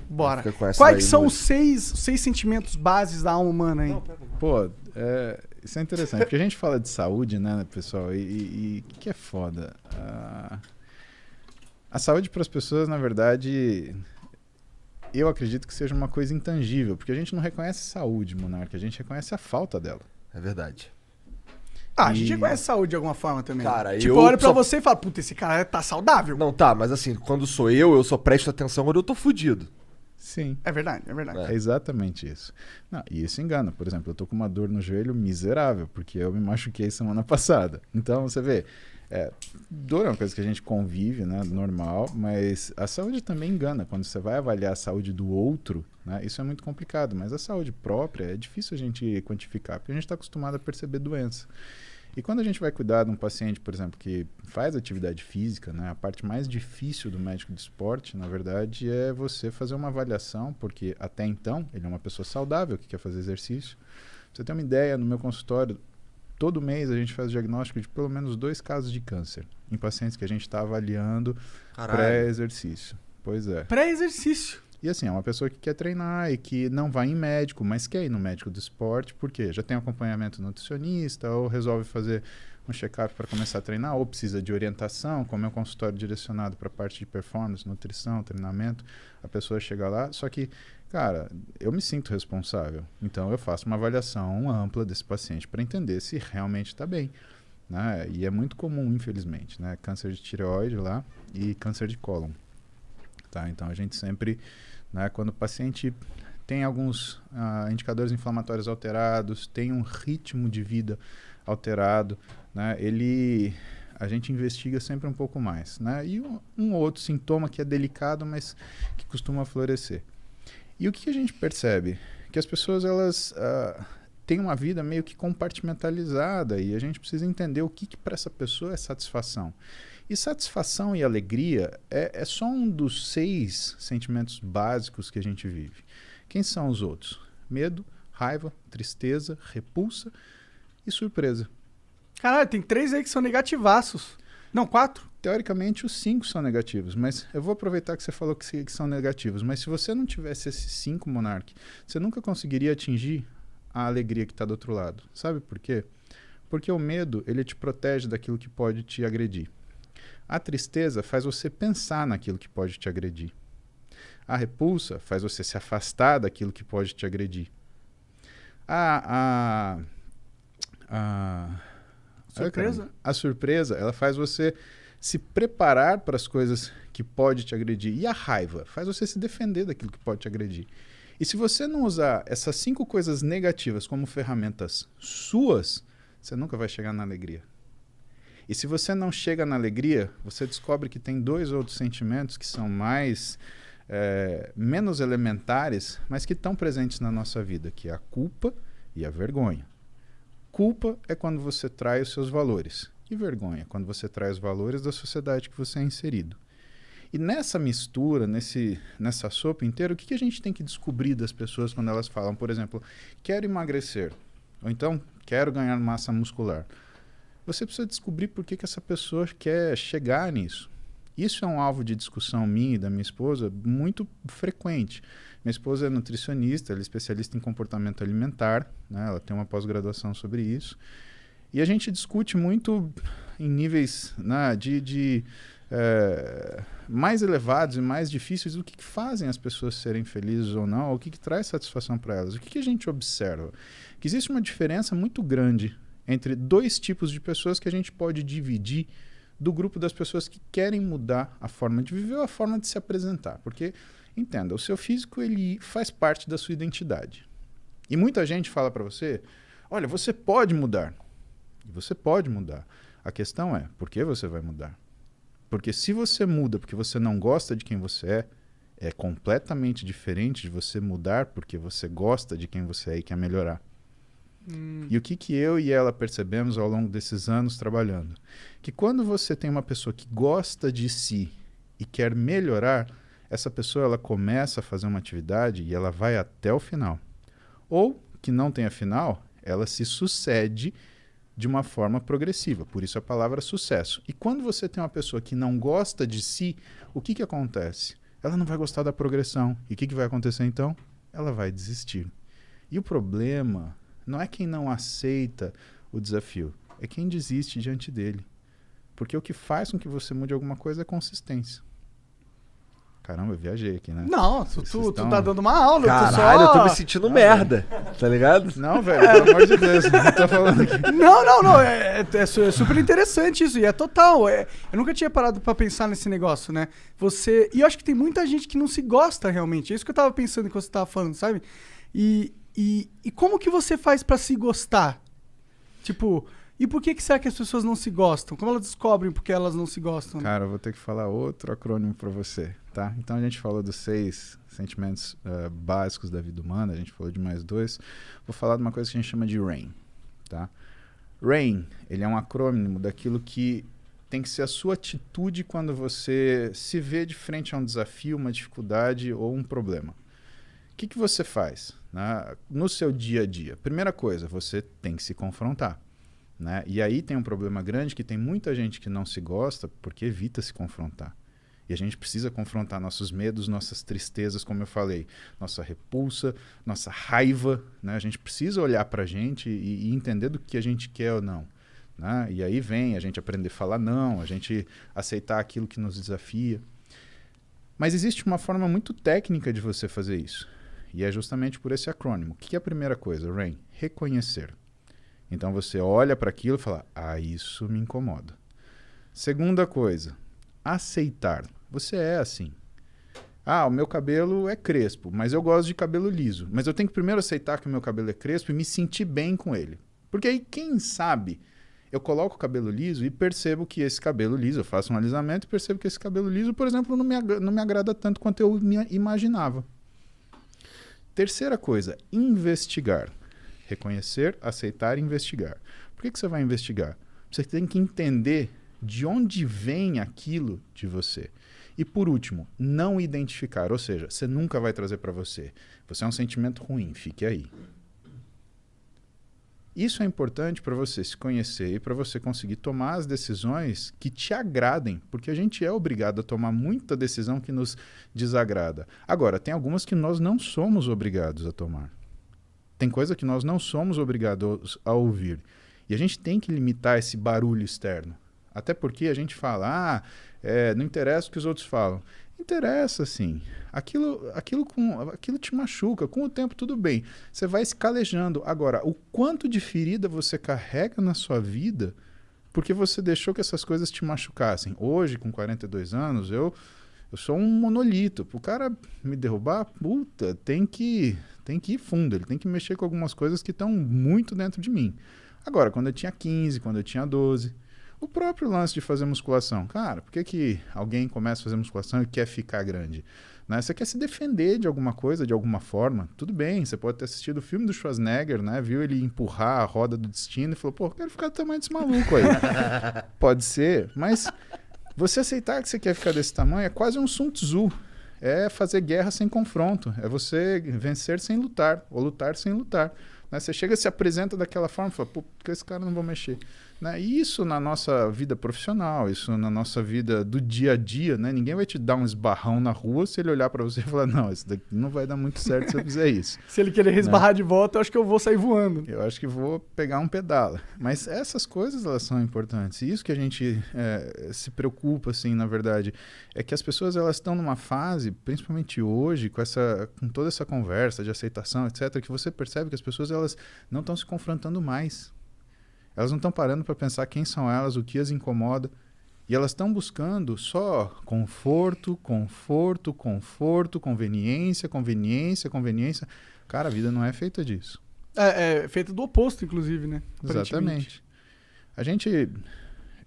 Bora. Fica com essa Quais daí que são no- os seis sentimentos bases da alma humana aí? Pô, isso é interessante, porque a gente fala de saúde, né, pessoal, e o que é foda? A saúde para as pessoas, na verdade, eu acredito que seja uma coisa intangível, porque a gente não reconhece saúde, Monarca, a gente reconhece a falta dela. É verdade. A gente reconhece saúde de alguma forma também. Cara, tipo, eu eu olho pra só- você e falo, puta, esse cara tá saudável. Não, tá, mas assim, quando sou eu só presto atenção quando eu tô fudido. Sim. É verdade, é verdade. É exatamente isso. Não, e isso engana. Por exemplo, eu tô com uma dor no joelho miserável, porque eu me machuquei semana passada. Então, você vê, dor é uma coisa que a gente convive, né, normal, mas a saúde também engana. Quando você vai avaliar a saúde do outro, né, isso é muito complicado, mas a saúde própria é difícil a gente quantificar, porque a gente está acostumado a perceber doença. E quando a gente vai cuidar de um paciente, por exemplo, que faz atividade física, né, a parte mais difícil do médico de esporte, na verdade, é você fazer uma avaliação, porque até então ele é uma pessoa saudável que quer fazer exercício. Pra você ter uma ideia, no meu consultório, todo mês a gente faz diagnóstico de pelo menos 2 casos de câncer em pacientes que a gente está avaliando pré-exercício. Pois é. Pré-exercício. E assim, é uma pessoa que quer treinar e que não vai em médico, mas quer ir no médico do esporte, porque já tem acompanhamento nutricionista, ou resolve fazer um check-up para começar a treinar, ou precisa de orientação, como é um consultório direcionado para a parte de performance, nutrição, treinamento, a pessoa chega lá, só que, cara, eu me sinto responsável, então eu faço uma avaliação ampla desse paciente para entender se realmente está bem, né? E é muito comum, infelizmente, né? Câncer de tireoide lá e câncer de cólon. Tá? Então a gente sempre, né, quando o paciente tem alguns indicadores inflamatórios alterados, tem um ritmo de vida alterado, né, a gente investiga sempre um pouco mais, né, e um outro sintoma que é delicado, mas que costuma florescer. E o que a gente percebe? Que as pessoas elas têm uma vida meio que compartimentalizada e a gente precisa entender o que para essa pessoa é satisfação. E satisfação e alegria é só um dos 6 sentimentos básicos que a gente vive. Quem são os outros? Medo, raiva, tristeza, repulsa e surpresa. Caralho, tem 3 aí que são negativaços. Não, 4. Teoricamente, os 5 são negativos, mas eu vou aproveitar que você falou que são negativos. Mas se você não tivesse esses 5, Monark, você nunca conseguiria atingir a alegria que está do outro lado. Sabe por quê? Porque o medo, ele te protege daquilo que pode te agredir. A tristeza faz você pensar naquilo que pode te agredir. A repulsa faz você se afastar daquilo que pode te agredir. Surpresa? A surpresa, ela faz você se preparar para as coisas que pode te agredir. E a raiva faz você se defender daquilo que pode te agredir. E se você não usar essas 5 coisas negativas como ferramentas suas, você nunca vai chegar na alegria. E se você não chega na alegria, você descobre que tem 2 outros sentimentos que são menos elementares, mas que estão presentes na nossa vida, que é a culpa e a vergonha. Culpa é quando você trai os seus valores. E vergonha é quando você trai os valores da sociedade que você é inserido. E nessa mistura, nessa sopa inteira, o que a gente tem que descobrir das pessoas quando elas falam, por exemplo, quero emagrecer, ou então quero ganhar massa muscular. Você precisa descobrir por que essa pessoa quer chegar nisso. Isso é um alvo de discussão minha e da minha esposa muito frequente. Minha esposa é nutricionista, ela é especialista em comportamento alimentar, né? Ela tem uma pós-graduação sobre isso. E a gente discute muito em níveis, né, mais elevados e mais difíceis o que fazem as pessoas serem felizes ou não, ou o que traz satisfação para elas. O que a gente observa? Que existe uma diferença muito grande entre 2 tipos de pessoas que a gente pode dividir do grupo das pessoas que querem mudar a forma de viver ou a forma de se apresentar. Porque, entenda, o seu físico ele faz parte da sua identidade. E muita gente fala para você, olha, você pode mudar. E você pode mudar. A questão é, por que você vai mudar? Porque se você muda porque você não gosta de quem você é completamente diferente de você mudar porque você gosta de quem você é e quer melhorar. E o que eu e ela percebemos ao longo desses anos trabalhando? Que quando você tem uma pessoa que gosta de si e quer melhorar, essa pessoa ela começa a fazer uma atividade e ela vai até o final. Ou, que não tenha final, ela se sucede de uma forma progressiva. Por isso a palavra sucesso. E quando você tem uma pessoa que não gosta de si, o que acontece? ela não vai gostar da progressão. E o que vai acontecer então? Ela vai desistir. E o problema não é quem não aceita o desafio, é quem desiste diante dele. Porque o que faz com que você mude alguma coisa é consistência. Caramba, eu viajei aqui, né? Não, tu tá dando uma aula. Caralho, eu tô me sentindo merda, tá ligado? Não, velho, pelo amor de Deus, não tô falando aqui. Não. É super interessante isso. E é total. Eu nunca tinha parado pra pensar nesse negócio, né? E eu acho que tem muita gente que não se gosta realmente. É isso que eu tava pensando enquanto você tava falando, sabe? E como que você faz pra se gostar? Tipo, e por que será que as pessoas não se gostam? Como elas descobrem porque elas não se gostam? Cara, eu vou ter que falar outro acrônimo pra você, tá? Então a gente falou dos 6 sentimentos básicos da vida humana, a gente falou de mais 2. Vou falar de uma coisa que a gente chama de RAIN, tá? RAIN, ele é um acrônimo daquilo que tem que ser a sua atitude quando você se vê de frente a um desafio, uma dificuldade ou um problema. O que você faz, né, no seu dia a dia? Primeira coisa, você tem que se confrontar. Né? E aí tem um problema grande que tem muita gente que não se gosta porque evita se confrontar. E a gente precisa confrontar nossos medos, nossas tristezas, como eu falei, nossa repulsa, nossa raiva. Né? A gente precisa olhar para a gente e entender do que a gente quer ou não. Né? E aí vem a gente aprender a falar não, a gente aceitar aquilo que nos desafia. Mas existe uma forma muito técnica de você fazer isso. E é justamente por esse acrônimo. O que é a primeira coisa, RAIN? Reconhecer. Então você olha para aquilo e fala, isso me incomoda. Segunda coisa, aceitar. Você é assim. O meu cabelo é crespo, mas eu gosto de cabelo liso. Mas eu tenho que primeiro aceitar que o meu cabelo é crespo e me sentir bem com ele. Porque aí, quem sabe, eu coloco o cabelo liso e percebo que esse cabelo liso, eu faço um alisamento e percebo que esse cabelo liso, por exemplo, não me agrada tanto quanto eu imaginava. Terceira coisa, investigar. Reconhecer, aceitar e investigar. Por que você vai investigar? Você tem que entender de onde vem aquilo de você. E por último, não identificar. Ou seja, você nunca vai trazer para você. Você é um sentimento ruim, fique aí. Isso é importante para você se conhecer e para você conseguir tomar as decisões que te agradem, porque a gente é obrigado a tomar muita decisão que nos desagrada. Agora, tem algumas que nós não somos obrigados a tomar. Tem coisa que nós não somos obrigados a ouvir. E a gente tem que limitar esse barulho externo. Até porque a gente fala, não interessa o que os outros falam. Interessa, sim. Aquilo te machuca. Com o tempo, tudo bem. Você vai se calejando. Agora, o quanto de ferida você carrega na sua vida porque você deixou que essas coisas te machucassem. Hoje, com 42 anos, eu sou um monolito. Para o cara me derrubar, puta, tem que ir fundo. Ele tem que mexer com algumas coisas que estão muito dentro de mim. Agora, quando eu tinha 15, quando eu tinha 12... O próprio lance de fazer musculação. Cara, por que alguém começa a fazer musculação e quer ficar grande? Né? Você quer se defender de alguma coisa, de alguma forma. Tudo bem, você pode ter assistido o filme do Schwarzenegger, né? Viu ele empurrar a roda do destino e falou, eu quero ficar do tamanho desse maluco aí. Pode ser, mas você aceitar que você quer ficar desse tamanho é quase um Sun Tzu. É fazer guerra sem confronto. É você vencer sem lutar, ou lutar sem lutar. Né? Você chega, se apresenta daquela forma e fala, com esse cara eu não vou mexer. Né? E isso na nossa vida profissional, isso na nossa vida do dia a dia, né? Ninguém vai te dar um esbarrão na rua se ele olhar para você e falar, não, isso daqui não vai dar muito certo se eu fizer isso. Se ele querer esbarrar de volta, eu acho que eu vou sair voando. Eu acho que vou pegar um pedala. Mas essas coisas, elas são importantes. E isso que a gente se preocupa, assim, na verdade, é que as pessoas, elas estão numa fase, principalmente hoje, com toda essa conversa de aceitação, etc., que você percebe que as pessoas, elas não estão se confrontando mais. Elas não estão parando para pensar quem são elas, o que as incomoda. E elas estão buscando só conforto, conveniência. Cara, a vida não é feita disso. É feita do oposto, inclusive, né? Exatamente.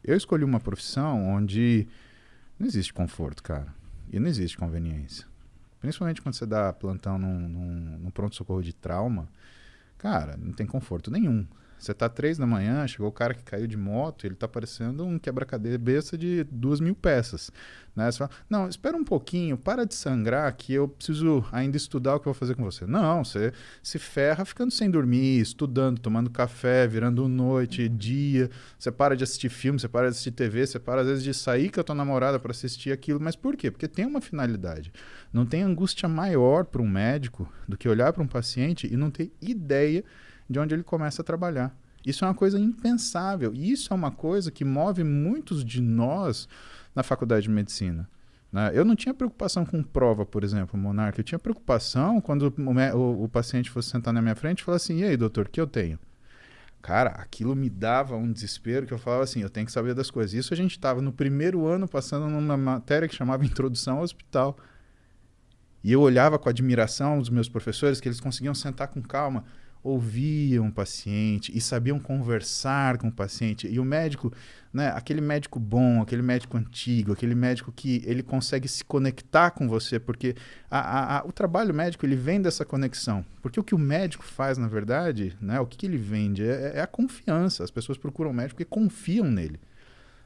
Eu escolhi uma profissão onde não existe conforto, cara. E não existe conveniência. Principalmente quando você dá plantão num pronto-socorro de trauma, cara, não tem conforto nenhum. Você tá 3 da manhã, chegou o cara que caiu de moto, ele tá parecendo um quebra-cabeça de 2.000 peças. Né? Você fala, não, espera um pouquinho, para de sangrar que eu preciso ainda estudar o que eu vou fazer com você. Não, você se ferra ficando sem dormir, estudando, tomando café, virando noite, dia. Você para de assistir filme, você para de assistir TV, você para às vezes de sair com a tua namorada para assistir aquilo. Mas por quê? Porque tem uma finalidade. Não tem angústia maior para um médico do que olhar para um paciente e não ter ideia de onde ele começa a trabalhar. Isso é uma coisa impensável. E isso é uma coisa que move muitos de nós na faculdade de medicina. Né? Eu não tinha preocupação com prova, por exemplo, Monarca. Eu tinha preocupação quando o paciente fosse sentar na minha frente e falar assim, e aí, doutor, o que eu tenho? Cara, aquilo me dava um desespero que eu falava assim, eu tenho que saber das coisas. Isso a gente estava no primeiro ano passando numa matéria que chamava Introdução ao Hospital. E eu olhava com admiração os meus professores, que eles conseguiam sentar com calma, ouviam o paciente e sabiam conversar com o paciente. E o médico, né, aquele médico bom, aquele médico antigo, aquele médico que ele consegue se conectar com você, porque o trabalho médico ele vem dessa conexão. Porque o que o médico faz, na verdade, né, o que ele vende é a confiança. As pessoas procuram o médico porque confiam nele.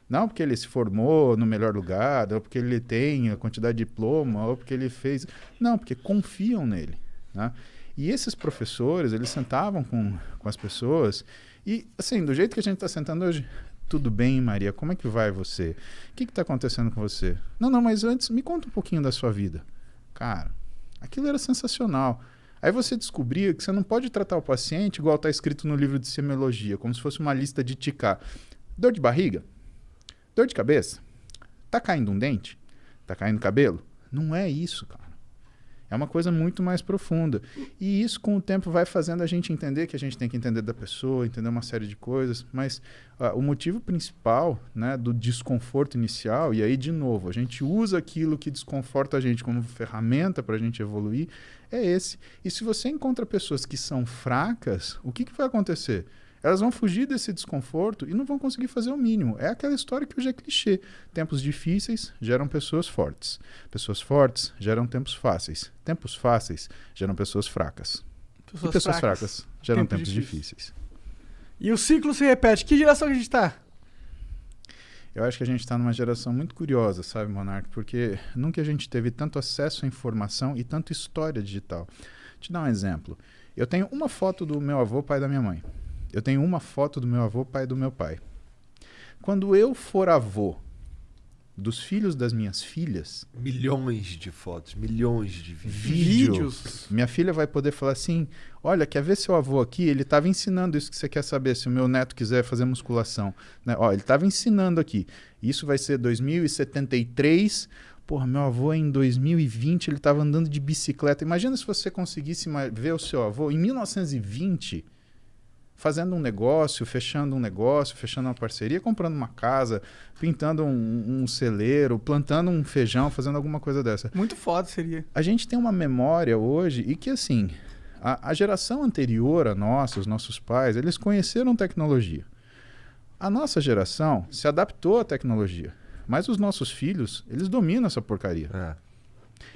Não porque ele se formou no melhor lugar, ou porque ele tem a quantidade de diploma, ou porque ele fez... Não, porque confiam nele. Né? E esses professores, eles sentavam com as pessoas e, assim, do jeito que a gente está sentando hoje, tudo bem, Maria, como é que vai você? O que está acontecendo com você? Não, mas antes, me conta um pouquinho da sua vida. Cara, aquilo era sensacional. Aí você descobria que você não pode tratar o paciente igual está escrito no livro de semiologia, como se fosse uma lista de ticar. Dor de barriga? Dor de cabeça? Tá caindo um dente? Tá caindo cabelo? Não é isso, cara. É uma coisa muito mais profunda. E isso, com o tempo, vai fazendo a gente entender que a gente tem que entender da pessoa, entender uma série de coisas. Mas o motivo principal, né, do desconforto inicial, e aí, de novo, a gente usa aquilo que desconforta a gente como ferramenta para a gente evoluir, é esse. E se você encontra pessoas que são fracas, o que vai acontecer? Elas vão fugir desse desconforto e não vão conseguir fazer o mínimo. É aquela história que hoje é clichê. Tempos difíceis geram pessoas fortes. Pessoas fortes geram tempos fáceis. Tempos fáceis geram pessoas fracas. E pessoas fracas geram tempos difíceis. E o ciclo se repete. Que geração que a gente está? Eu acho que a gente está numa geração muito curiosa, sabe, Monark? Porque nunca a gente teve tanto acesso à informação e tanta história digital. Vou te dar um exemplo. Eu tenho uma foto do meu avô, pai da minha mãe. Eu tenho uma foto do meu avô, pai do meu pai. Quando eu for avô dos filhos das minhas filhas... Milhões de fotos, milhões de vídeos. Minha filha vai poder falar assim, olha, quer ver seu avô aqui? Ele estava ensinando isso que você quer saber, se o meu neto quiser fazer musculação. Né? Ó, ele estava ensinando aqui. Isso vai ser 2073... Porra, meu avô em 2020, ele estava andando de bicicleta. Imagina se você conseguisse ver o seu avô em 1920... fazendo um negócio, fechando uma parceria, comprando uma casa, pintando um celeiro, plantando um feijão, fazendo alguma coisa dessa. Muito foda seria. A gente tem uma memória hoje e que, assim, a geração anterior a nossa, os nossos pais, eles conheceram tecnologia. A nossa geração se adaptou à tecnologia, mas os nossos filhos, eles dominam essa porcaria.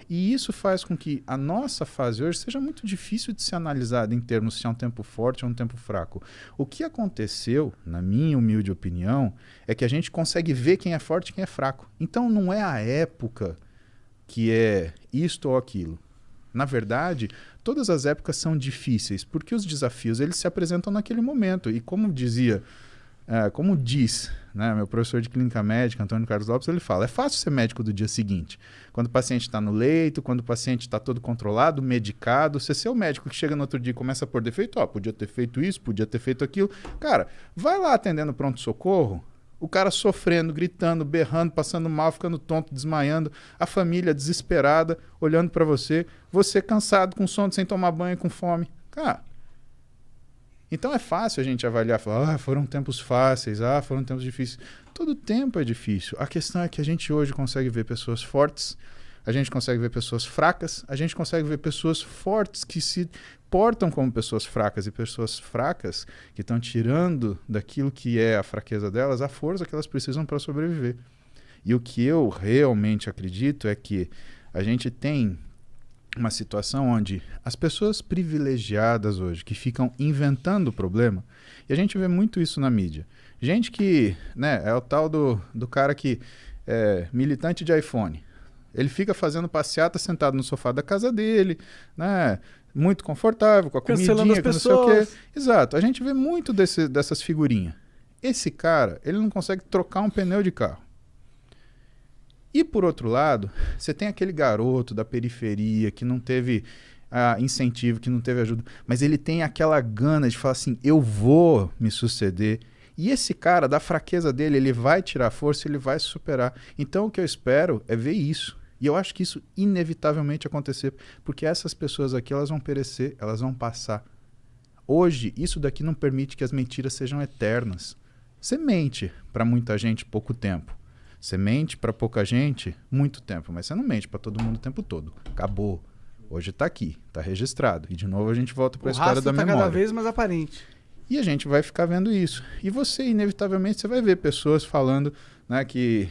E isso faz com que a nossa fase hoje seja muito difícil de ser analisada em termos se é um tempo forte ou um tempo fraco. O que aconteceu, na minha humilde opinião, é que a gente consegue ver quem é forte e quem é fraco. Então não é a época que é isto ou aquilo. Na verdade, todas as épocas são difíceis, porque os desafios eles se apresentam naquele momento. E como diz, né, meu professor de clínica médica, Antônio Carlos Lopes, ele fala, é fácil ser médico do dia seguinte. Quando o paciente está no leito, quando o paciente está todo controlado, medicado, você ser o médico que chega no outro dia e começa a pôr defeito, podia ter feito isso, podia ter feito aquilo. Cara, vai lá atendendo pronto-socorro, o cara sofrendo, gritando, berrando, passando mal, ficando tonto, desmaiando, a família desesperada, olhando para você cansado, com sono, sem tomar banho, com fome. Cara, então é fácil a gente avaliar, falar, foram tempos fáceis, foram tempos difíceis. Todo tempo é difícil. A questão é que a gente hoje consegue ver pessoas fortes, a gente consegue ver pessoas fracas, a gente consegue ver pessoas fortes que se portam como pessoas fracas e pessoas fracas que estão tirando daquilo que é a fraqueza delas a força que elas precisam para sobreviver. E o que eu realmente acredito é que a gente tem uma situação onde as pessoas privilegiadas hoje, que ficam inventando o problema, e a gente vê muito isso na mídia. Gente que, né, é o tal do cara que é militante de iPhone. Ele fica fazendo passeata sentado no sofá da casa dele, né, muito confortável, com a Cancelando comidinha, as com não sei o pessoas. quê. Exato, a gente vê muito dessas figurinhas. Esse cara, ele não consegue trocar um pneu de carro. E por outro lado, você tem aquele garoto da periferia que não teve incentivo, que não teve ajuda, mas ele tem aquela gana de falar assim, eu vou me suceder. E esse cara, da fraqueza dele, ele vai tirar força, ele vai se superar. Então o que eu espero é ver isso. E eu acho que isso inevitavelmente acontecer, porque essas pessoas aqui, elas vão perecer, elas vão passar. Hoje, isso daqui não permite que as mentiras sejam eternas. Você mente para muita gente pouco tempo. Você mente para pouca gente muito tempo, mas você não mente para todo mundo o tempo todo. Acabou. Hoje está aqui, está registrado. E de novo a gente volta para a história da memória. Cada vez mais aparente. E a gente vai ficar vendo isso. E você, inevitavelmente, você vai ver pessoas falando, né, que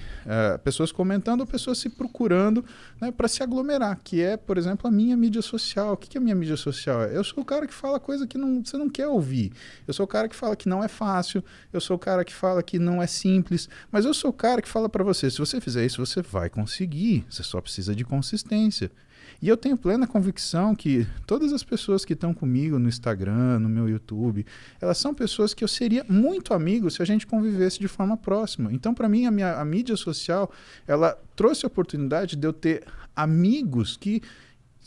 pessoas comentando ou pessoas se procurando, né, para se aglomerar, que é, por exemplo, a minha mídia social. O que é a minha mídia social? Eu sou o cara que fala coisa que você não quer ouvir. Eu sou o cara que fala que não é fácil. Eu sou o cara que fala que não é simples. Mas eu sou o cara que fala para você, se você fizer isso, você vai conseguir. Você só precisa de consistência. E eu tenho plena convicção que todas as pessoas que estão comigo no Instagram, no meu YouTube, elas são pessoas que eu seria muito amigo se a gente convivesse de forma próxima. Então, para mim, a mídia social, ela trouxe a oportunidade de eu ter amigos que,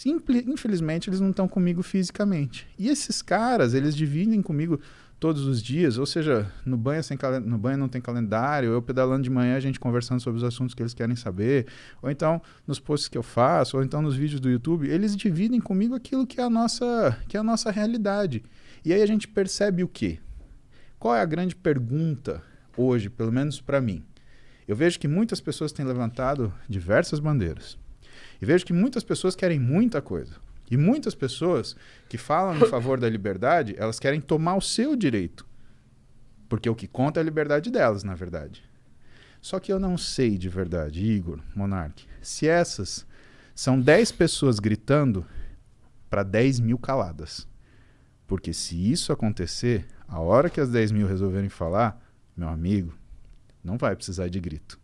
infelizmente, eles não estão comigo fisicamente. E esses caras, eles dividem comigo todos os dias, ou seja, no banho não tem calendário, eu pedalando de manhã, a gente conversando sobre os assuntos que eles querem saber, ou então nos posts que eu faço, ou então nos vídeos do YouTube, eles dividem comigo aquilo que é a nossa realidade. E aí a gente percebe o quê? Qual é a grande pergunta hoje, pelo menos para mim? Eu vejo que muitas pessoas têm levantado diversas bandeiras. E vejo que muitas pessoas querem muita coisa. E muitas pessoas que falam em favor da liberdade, elas querem tomar o seu direito. Porque o que conta é a liberdade delas, na verdade. Só que eu não sei de verdade, Igor, Monark, se essas são 10 pessoas gritando para 10 mil caladas. Porque se isso acontecer, a hora que as 10 mil resolverem falar, meu amigo, não vai precisar de grito.